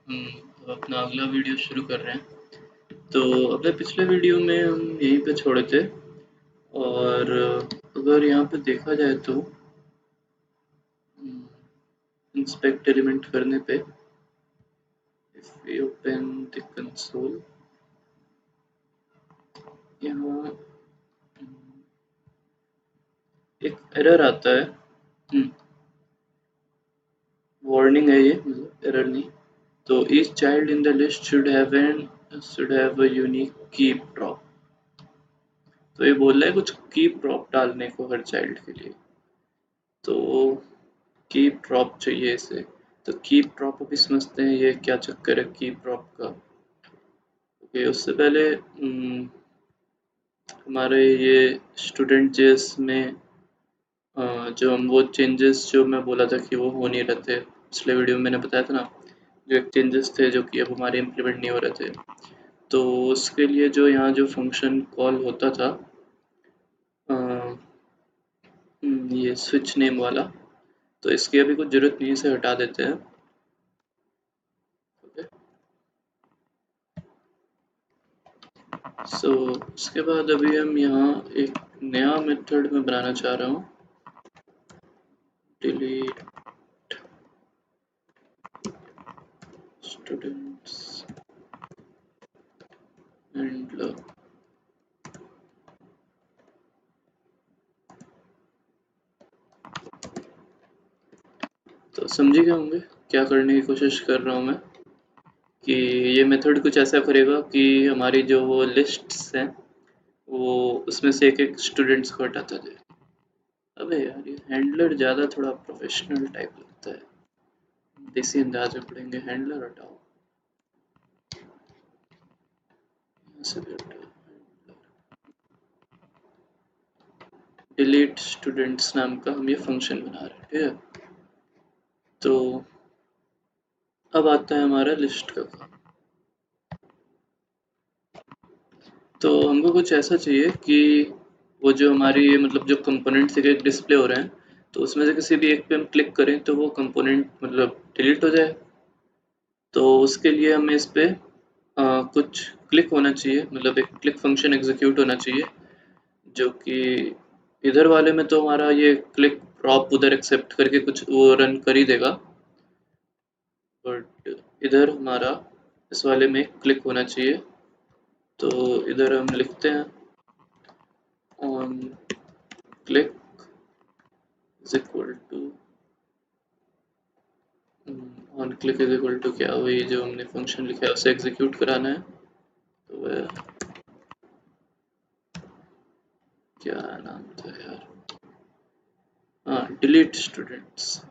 हम अब अपना अगला वीडियो शुरू कर रहे हैं। तो अपने पिछले वीडियो में हम यहीं पे छोड़े थे और अगर यहाँ पे देखा जाए तो इंस्पेक्ट एलिमेंट करने पे if we open the console यहाँ एक एरर आता है। वार्निंग है ये, मतलब एरर नहीं। तो each child in the list should have a unique की प्रॉप। तो ये बोल रहा है कुछ की प्रॉप डालने को हर चाइल्ड के लिए। तो की प्रॉप चाहिए इसे। तो की प्रॉप अभी समझते हैं ये क्या चक्कर है की प्रॉप का। ओके, उससे पहले हमारे ये स्टूडेंट जेएस में जो हम वो चेंजेस जो मैं बोला था कि वो हो नहीं रहे थे, पिछले वीडियो में मैंने बताया था ना, जो एक चेंजेस थे जो कि अब हमारे इम्प्लीमेंट नहीं हो रहे थे। तो उसके लिए जो यहाँ जो फंक्शन कॉल होता था ये स्विच नेम वाला, तो इसकी अभी कुछ ज़रूरत नहीं है, इसे हटा देते हैं। सो उसके बाद अभी हम यहाँ एक नया मेथड में बनाना चाह रहा हूँ, डिलीट स्टूडेंट्स एंड तो समझे गए होंगे क्या करने की कोशिश कर रहा हूँ मैं, कि ये मेथड कुछ ऐसा करेगा कि हमारी जो वो लिस्ट्स हैं वो उसमें से एक एक स्टूडेंट्स को हटाता जाए। अबे यार ये हैंडलर ज़्यादा थोड़ा प्रोफेशनल टाइप लगता है, देसी अंदाज में पढ़ेंगे। हैंडलर हटाओ, यहाँ से भी हटाओ। डिलीट स्टूडेंट्स नाम का हम ये फंक्शन बना रहे हैं, ठीक है। तो अब आता है हमारा लिस्ट का काम। तो हमको कुछ ऐसा चाहिए कि वो जो हमारी मतलब जो कंपोनेंट्स एक डिस्प्ले हो रहे हैं, तो उसमें से किसी भी एक पे हम क्लिक करें तो वो कंपोनेंट मतलब डिलीट हो जाए। तो उसके लिए हमें इस पे कुछ क्लिक होना चाहिए, मतलब एक क्लिक फंक्शन एग्जीक्यूट होना चाहिए, जो कि इधर वाले में तो हमारा ये क्लिक प्रॉप उधर एक्सेप्ट करके कुछ वो रन कर ही देगा, बट इधर हमारा इस वाले में क्लिक होना चाहिए। तो इधर हम लिखते हैं on click is equal to on click is equal to क्या, वही जो हमने फंक्शन लिखा है उसे एग्जीक्यूट कराना है। तो वह क्या नाम था यार, हाँ delete students.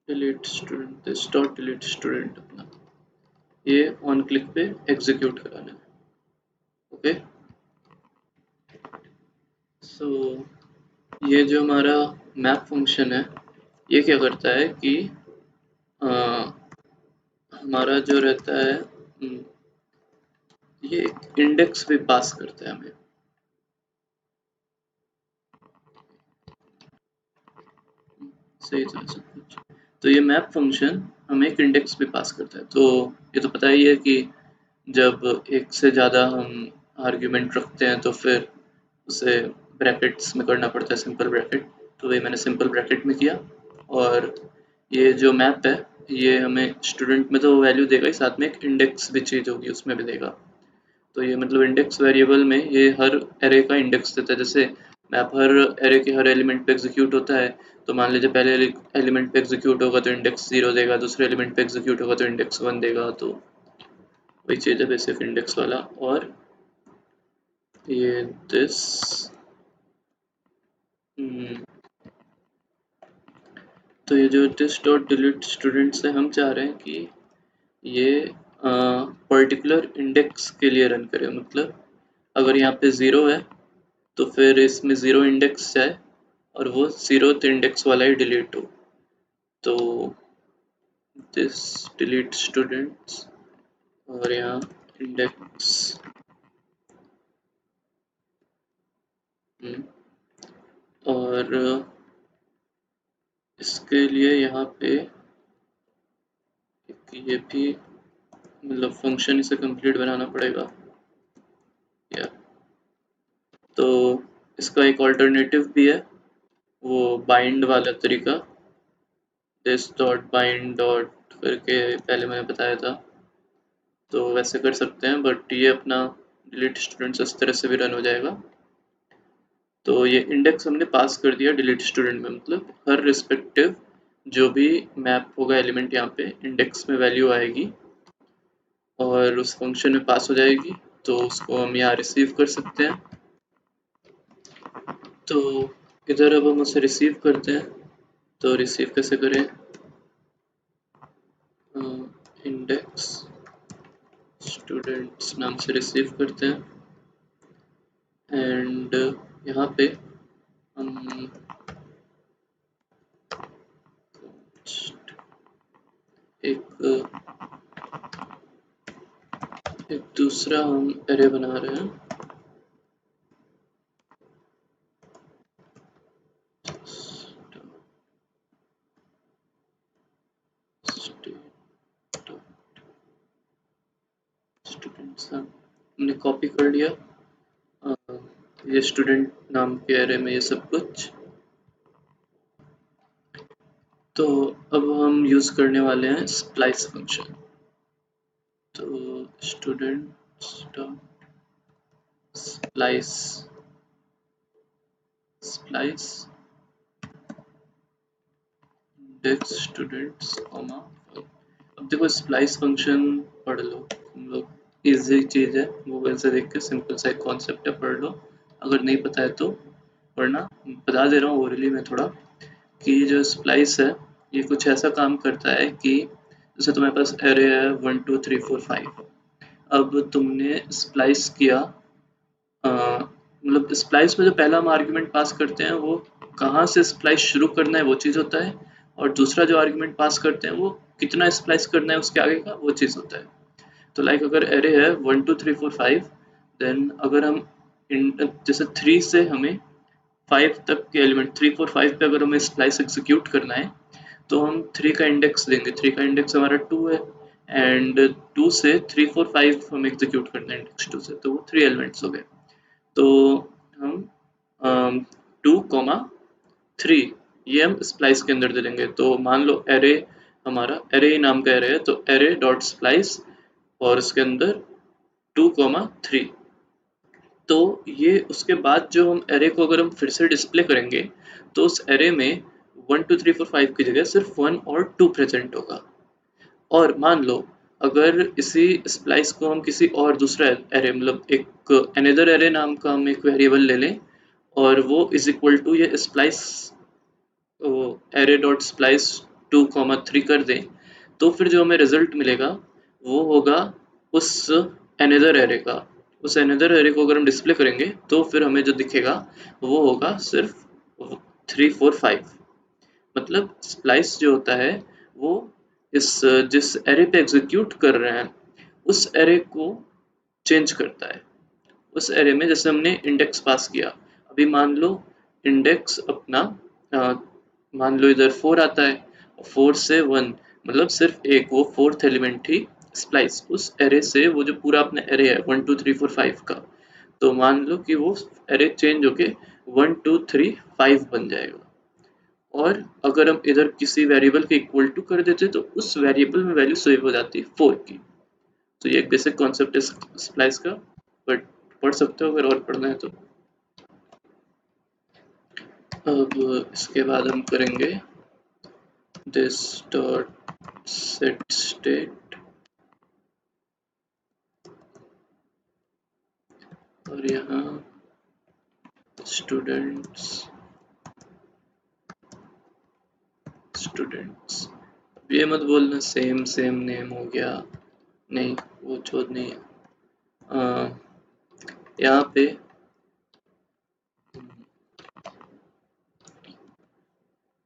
Delete student this dot delete student अपना ये ऑन क्लिक पे एग्जीक्यूट कराना है। ओके, सो ये जो हमारा मैप फंक्शन है ये क्या करता है कि अ, हमारा जो रहता है ये एक इंडेक्स भी पास करता है हमें। सही था सब कुछ। तो ये मैप फंक्शन हमें एक इंडेक्स भी पास करता है। तो ये तो पता ही है कि जब एक से ज़्यादा हम आर्ग्यूमेंट रखते हैं तो फिर उसे ब्रैकेट्स में करना पड़ता है, सिंपल ब्रैकेट। तो ये मैंने सिंपल ब्रैकेट में किया। और ये जो मैप है ये हमें स्टूडेंट में तो वैल्यू देगा ही, साथ में एक इंडेक्स भी चीज़ होगी उसमें भी देगा। तो ये मतलब इंडेक्स वेरिएबल में ये हर एरे का इंडेक्स देता है। जैसे मैप हर एरे के हर एलिमेंट पे एग्जीक्यूट होता है, तो मान लीजिए पहले एलिमेंट पे एग्जीक्यूट होगा तो इंडेक्स 0 देगा, दूसरे एलिमेंट पे एग्जीक्यूट होगा तो इंडेक्स 1 देगा। तो वही चीज़ है बेसिक इंडेक्स वाला। और ये दिस तो ये जो दिस डॉट डिलीट स्टूडेंट से हम चाह रहे हैं कि ये पर्टिकुलर इंडेक्स के लिए रन करे। मतलब अगर यहाँ पे 0 है तो फिर इसमें 0 इंडेक्स है और वो 0th इंडेक्स वाला ही डिलीट हो। तो दिस डिलीट स्टूडेंट्स और यहाँ इंडेक्स और इसके लिए यहाँ पे ये भी मतलब फंक्शन इसे कंप्लीट बनाना पड़ेगा या तो इसका एक ऑल्टरनेटिव भी है, वो बाइंड वाला तरीका, दिस डॉट बाइंड डॉट करके पहले मैंने बताया था, तो वैसे कर सकते हैं, बट ये अपना डिलीट स्टूडेंट्स इस तरह से भी रन हो जाएगा। तो ये इंडेक्स हमने पास कर दिया डिलीट स्टूडेंट में, मतलब हर रिस्पेक्टिव जो भी मैप होगा एलिमेंट यहाँ पे इंडेक्स में वैल्यू आएगी और उस फंक्शन में पास हो जाएगी, तो उसको हम यहाँ रिसीव कर सकते हैं। तो इधर अब हम उसे रिसीव करते हैं, तो रिसीव कैसे करें, इंडेक्स स्टूडेंट्स नाम से रिसीव करते हैं एंड यहाँ पे हम एक दूसरा हम एरे बना रहे हैं, स्टूडेंट्स हमने कॉपी कर लिया ये स्टूडेंट नाम के एरे में ये सब कुछ। तो अब हम यूज करने वाले हैं स्प्लाइस फंक्शन, तो students dot splice splice index students comma. अब देखो स्प्लाइस फंक्शन पढ़ लो तुम लोग, इजी चीज़ है, गूगल से देख के सिंपल सा एक कॉन्सेप्ट है, पढ़ लो, अगर नहीं पता है तो पढ़ना। बता दे रहा हूँ ओरली में थोड़ा कि जो स्प्लाइस है ये कुछ ऐसा काम करता है कि जैसे तुम्हारे पास एरे है 1 2 3 4 5, अब तुमने स्प्लाइस किया, मतलब स्प्लाइस में जो पहला हम आर्ग्यूमेंट पास करते हैं वो कहाँ से स्प्लाइस शुरू करना है वो चीज़ होता है, और दूसरा जो आर्ग्यूमेंट पास करते हैं वो कितना स्प्लाइस करना है उसके आगे का वो चीज़ होता है। तो लाइक अगर एरे है 1 2 3 4 5, देन अगर हम जैसे 3 से हमें 5 तक के एलिमेंट 3 4 5 पे अगर हमें स्प्लाइस एग्जीक्यूट करना है तो हम 3 का इंडेक्स देंगे, 3 का इंडेक्स हमारा 2 है एंड 2 से 3 4 5 हम एग्जीक्यूट करना है इंडेक्स 2 से, तो वो 3 एलिमेंट्स हो गए। तो हम 2,3 ये हम स्प्लाइस के अंदर दे देंगे। तो मान लो एरे हमारा एरे नाम का एरे है, तो एरे डॉट स्प्लाइस और उसके अंदर 2,3, तो ये उसके बाद जो हम एरे को अगर हम फिर से डिस्प्ले करेंगे तो उस एरे में 1 2 3 4 5 की जगह सिर्फ 1 और 2 प्रेजेंट होगा। और मान लो अगर इसी स्प्लाइस को हम किसी और दूसरा एरे मतलब एक अनदर एरे नाम का हम एक वेरिएबल ले लें और वो इज इक्वल टू ये स्प्लाइस एरे डॉट स्प्लाइस 2,3 कर दें, तो फिर जो हमें रिजल्ट मिलेगा वो होगा उस अनदर एरे का। उस अनदर एरे को अगर हम डिस्प्ले करेंगे तो फिर हमें जो दिखेगा वो होगा सिर्फ 3 4 5, मतलब स्प्लाइस जो होता है वो इस जिस एरे पे एग्जीक्यूट कर रहे हैं उस एरे को चेंज करता है। उस एरे में जैसे हमने इंडेक्स पास किया, अभी मान लो इंडेक्स अपना मान लो इधर 4 आता है, 4 से 1 मतलब सिर्फ एक वो फोर्थ एलिमेंट ही स्प्लाइस उस एरे से, वो जो पूरा अपना एरे है 1 2 3 4 5 का, तो मान लो कि वो एरे चेंज होके 1 2 3 5 बन जाएगा। और अगर हम इधर किसी वेरिएबल के इक्वल टू कर देते तो उस वेरिएबल में वैल्यू सेव हो जाती है 4 की। तो ये एक बेसिक कॉन्सेप्ट है स्प्लाइस का, बट पढ़ सकते हो अगर और पढ़ना है तो। अब इसके बाद हम करेंगे दिस डॉट सेट स्टेट और यहाँ स्टूडेंट्स स्टूडेंट्स, ये मत बोलना सेम सेम नेम हो गया, नहीं वो चोद नहीं है। यहाँ पे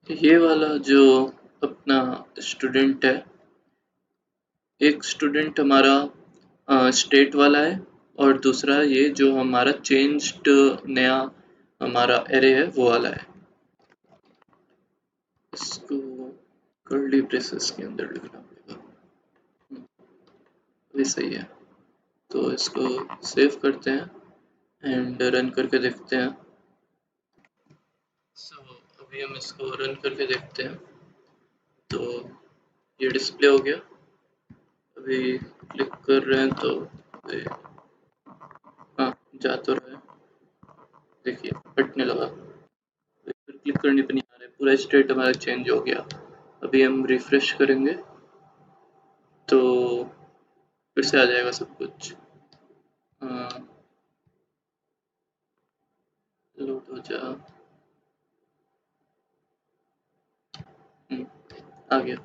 ये वाला जो अपना स्टूडेंट है, एक स्टूडेंट हमारा स्टेट वाला है और दूसरा ये जो हमारा चेंज्ड नया हमारा एरे है वो वाला है। कर्ली ब्रेसेस के अंदर लिखना पड़ेगा। ये सही है। तो इसको सेव करते हैं एंड रन करके देखते हैं। सो अभी हम इसको रन करके देखते हैं। तो ये डिस्प्ले हो गया। अभी क्लिक कर रहे हैं तो हाँ, जा तो रहा है। देखिए हटने लगा। फिर क्लिक करने पे नहीं आ रहा है, पूरा स्टेट हमारा चेंज हो गया। अभी हम रिफ्रेश करेंगे तो फिर से आ जाएगा सब कुछ। लोड हो जा। आ गया।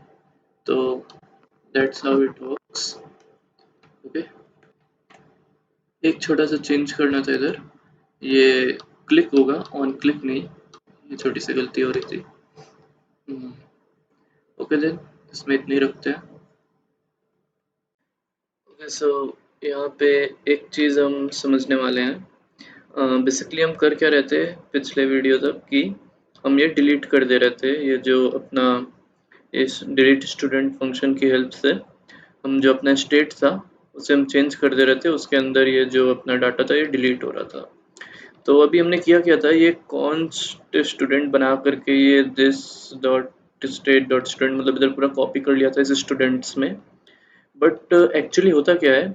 तो that's how it works. Okay, एक छोटा सा चेंज करना था इधर। ये क्लिक होगा, ऑन क्लिक नहीं। ये छोटी सी गलती हो रही थी। ओके देन, इसमें इतने ही रखते हैं। ओके सो यहाँ पे एक चीज़ हम समझने वाले हैं। बेसिकली हम कर क्या रहे थे पिछले वीडियो तक कि हम ये डिलीट कर दे रहे थे, ये जो अपना इस डिलीट स्टूडेंट फंक्शन की हेल्प से हम जो अपना स्टेट था उसे हम चेंज कर दे रहे थे, उसके अंदर ये जो अपना डाटा था ये डिलीट हो रहा था। तो अभी हमने किया था, ये कॉन्स्ट स्टूडेंट बना करके ये this dot state dot student मतलब इधर पूरा कॉपी कर लिया था इस स्टूडेंट्स में। बट एक्चुअली होता क्या है,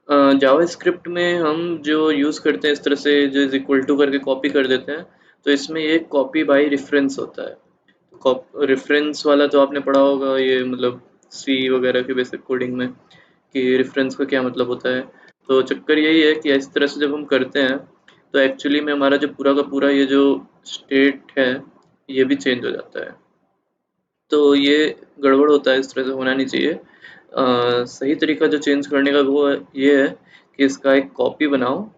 जावा स्क्रिप्ट में हम जो यूज़ करते हैं इस तरह से जो इज इक्वल टू करके कॉपी कर देते हैं, तो इसमें ये कॉपी बाय रेफरेंस होता है। रेफरेंस वाला तो आपने पढ़ा होगा, ये मतलब सी वगैरह के बेसिक कोडिंग में कि रेफरेंस का क्या मतलब होता है। तो चक्कर यही है कि इस तरह से जब हम करते हैं तो एक्चुअली में हमारा जो पूरा का पूरा ये जो स्टेट है ये भी चेंज हो जाता है। तो ये गड़बड़ होता है, इस तरह से होना नहीं चाहिए। सही तरीका जो चेंज करने का वो ये है कि इसका एक कॉपी बनाओ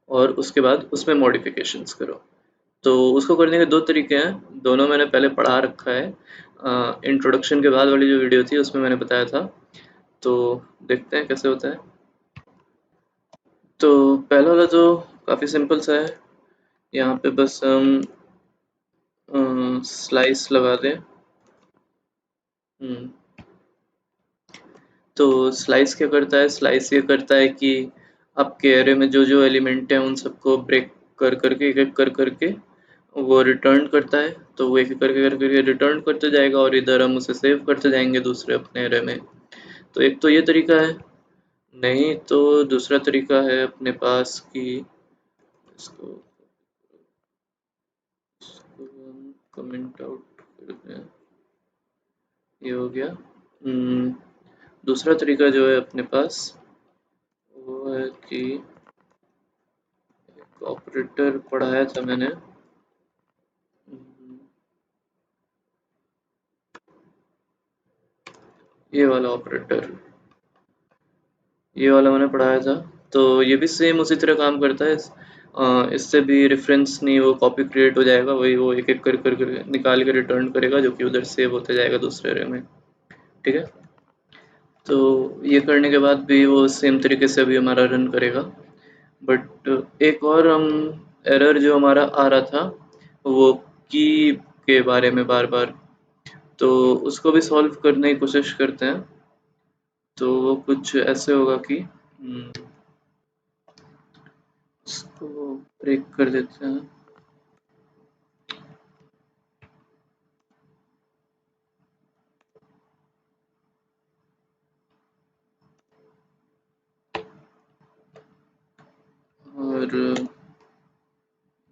और उसके बाद उसमें मॉडिफिकेशंस करो। तो उसको करने के दो तरीके हैं, दोनों मैंने पहले पढ़ा रखा है। इंट्रोडक्शन के बाद वाली जो वीडियो थी उसमें मैंने बताया था। तो देखते हैं कैसे होता है। तो पहला वाला तो काफ़ी सिंपल सा है। यहाँ पे बस हम स्लाइस लगा दें। हम्म, तो स्लाइस क्या करता है, स्लाइस ये करता है कि आपके एरे में जो जो एलिमेंट हैं उन सबको ब्रेक कर करके एक एक कर करके वो रिटर्न करता है। तो वो एक एक करके कर करके रिटर्न करते जाएगा और इधर हम उसे सेव करते जाएंगे दूसरे अपने एरे में। तो एक तो ये तरीका है। नहीं तो दूसरा तरीका है अपने पास कि इसको हम कमेंट आउट करते हैं। ये हो गया। दूसरा तरीका जो है अपने पास वो है कि ऑपरेटर पढ़ाया था मैंने। ये वाला ऑपरेटर, ये वाला मैंने पढ़ाया था। तो ये भी सेम उसी तरह काम करता है। इससे भी रेफरेंस नहीं, वो कॉपी क्रिएट हो जाएगा, वही वो एक एक कर निकाल के रिटर्न करेगा जो कि उधर सेव होते जाएगा दूसरे एरे में। ठीक है। तो ये करने के बाद भी वो सेम तरीके से अभी हमारा रन करेगा। बट एक और हम एरर जो हमारा आ रहा था वो की के बारे में बार बार, तो उसको भी सॉल्व करने की कोशिश करते हैं। तो वो कुछ ऐसे होगा कि इसको ब्रेक कर देते हैं। और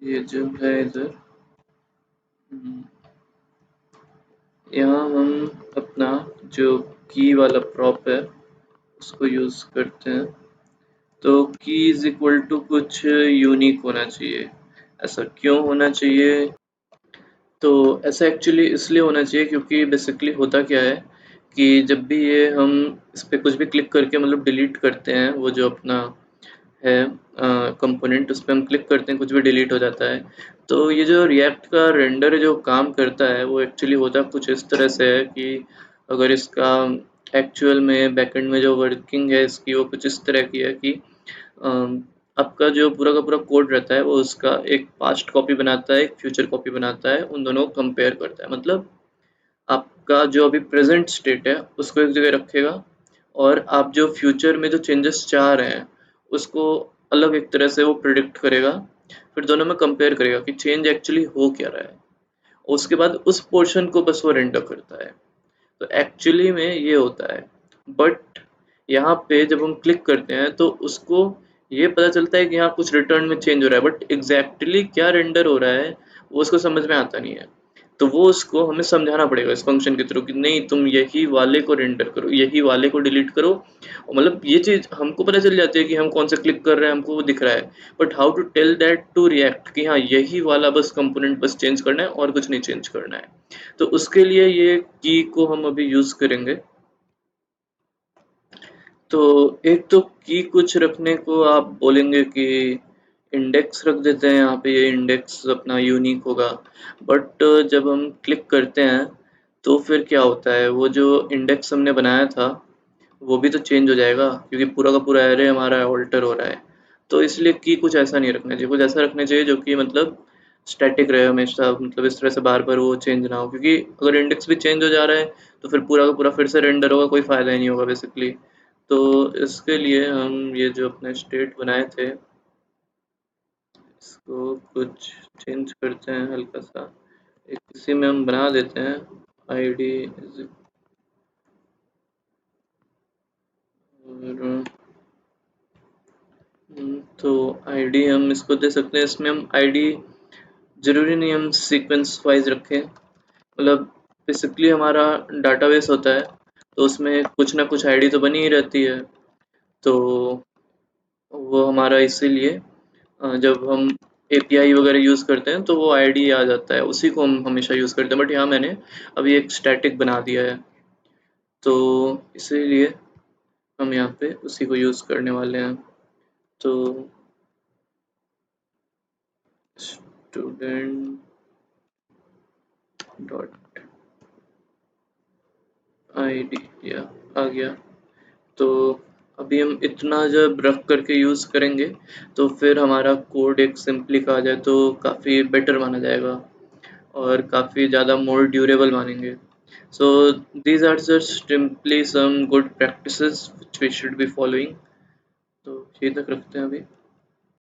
ये जो है इधर यहाँ हम अपना जो की वाला प्रॉप है उसको यूज़ करते हैं। तो की इज इक्वल टू कुछ यूनिक होना चाहिए। ऐसा क्यों होना चाहिए? तो ऐसा एक्चुअली इसलिए होना चाहिए क्योंकि बेसिकली होता क्या है कि जब भी ये हम इस पे कुछ भी क्लिक करके मतलब डिलीट करते हैं, वो जो अपना है कंपोनेंट उस पे हम क्लिक करते हैं, कुछ भी डिलीट हो जाता है। तो ये जो रिएक्ट का रेंडर जो काम करता है वो एक्चुअली होता कुछ इस तरह से है कि अगर इसका एक्चुअल में बैकएंड में जो वर्किंग है इसकी वो कुछ इस तरह की है कि आपका जो पूरा का पूरा कोड रहता है वो उसका एक पास्ट कॉपी बनाता है, एक फ्यूचर कॉपी बनाता है, उन दोनों को कंपेयर करता है। मतलब आपका जो अभी प्रेजेंट स्टेट है उसको एक जगह रखेगा और आप जो फ्यूचर में जो चेंजेस चाह रहे हैं उसको अलग एक तरह से वो प्रिडिक्ट करेगा, फिर दोनों में कंपेयर करेगा कि चेंज एक्चुअली हो क्या रहा है, उसके बाद उस पोर्शन को बस वो रेंडर करता है। तो एक्चुअली में ये होता है, बट यहाँ पे जब हम क्लिक करते हैं तो उसको ये पता चलता है कि यहाँ कुछ रिटर्न में चेंज हो रहा है, बट एग्जैक्टली क्या रेंडर हो रहा है वो उसको समझ में आता नहीं है। तो वो उसको हमें समझाना पड़ेगा इस फंक्शन के थ्रू कि नहीं तुम यही वाले को रेंडर करो, यही वाले को डिलीट करो। और मतलब ये चीज़ हमको पता चल जाती है कि हम कौन सा क्लिक कर रहे हैं, हमको वो दिख रहा है, but how to tell that to React कि हाँ यही वाला बस कंपोनेंट बस चेंज करना है और कुछ नहीं चेंज करना है। तो उसके लिए ये की को हम अभी यूज़ करेंगे। तो एक तो की कुछ रखने को आप बोलेंगे कि इंडेक्स रख देते हैं, यहाँ पे ये इंडेक्स अपना यूनिक होगा, बट जब हम क्लिक करते हैं तो फिर क्या होता है, वो जो इंडेक्स हमने बनाया था वो भी तो चेंज हो जाएगा क्योंकि पूरा का पूरा एरे हमारा ऑल्टर हो रहा है। तो इसलिए की कुछ ऐसा नहीं रखना चाहिए, कुछ ऐसा रखना चाहिए जो कि मतलब स्टैटिक रहे हमेशा, मतलब इस तरह से बार बार वो चेंज ना हो, क्योंकि अगर इंडेक्स भी चेंज हो जा रहा है तो फिर पूरा का पूरा फिर से रेंडर होगा, कोई फ़ायदा ही नहीं होगा बेसिकली। तो इसके लिए हम ये जो अपने स्टेट बनाए थे इसको कुछ चेंज करते हैं हल्का सा, एक इसी में हम बना देते हैं id और तो आईडी हम इसको दे सकते हैं, इसमें हम आईडी ज़रूरी नहीं हम सीक्वेंस वाइज रखें, मतलब बेसिकली हमारा डाटाबेस होता है तो उसमें कुछ ना कुछ आईडी तो बनी ही रहती है। तो वो हमारा इसीलिए जब हम एपीआई वगैरह यूज़ करते हैं तो वो आईडी आ जाता है, उसी को हम हमेशा यूज़ करते हैं, बट यहाँ मैंने अभी एक स्टैटिक बना दिया है तो इसीलिए हम यहाँ पे उसी को यूज़ करने वाले हैं। तो स्टूडेंट डॉट आईडी या आ गया। तो अभी हम इतना जब रख करके यूज़ करेंगे तो फिर हमारा कोड एक सिंपली कहा जाए तो काफ़ी बेटर माना जाएगा और काफ़ी ज़्यादा मोर ड्यूरेबल मानेंगे। So these are just simply some good practices which we should be following. तो ये तक रखते हैं अभी।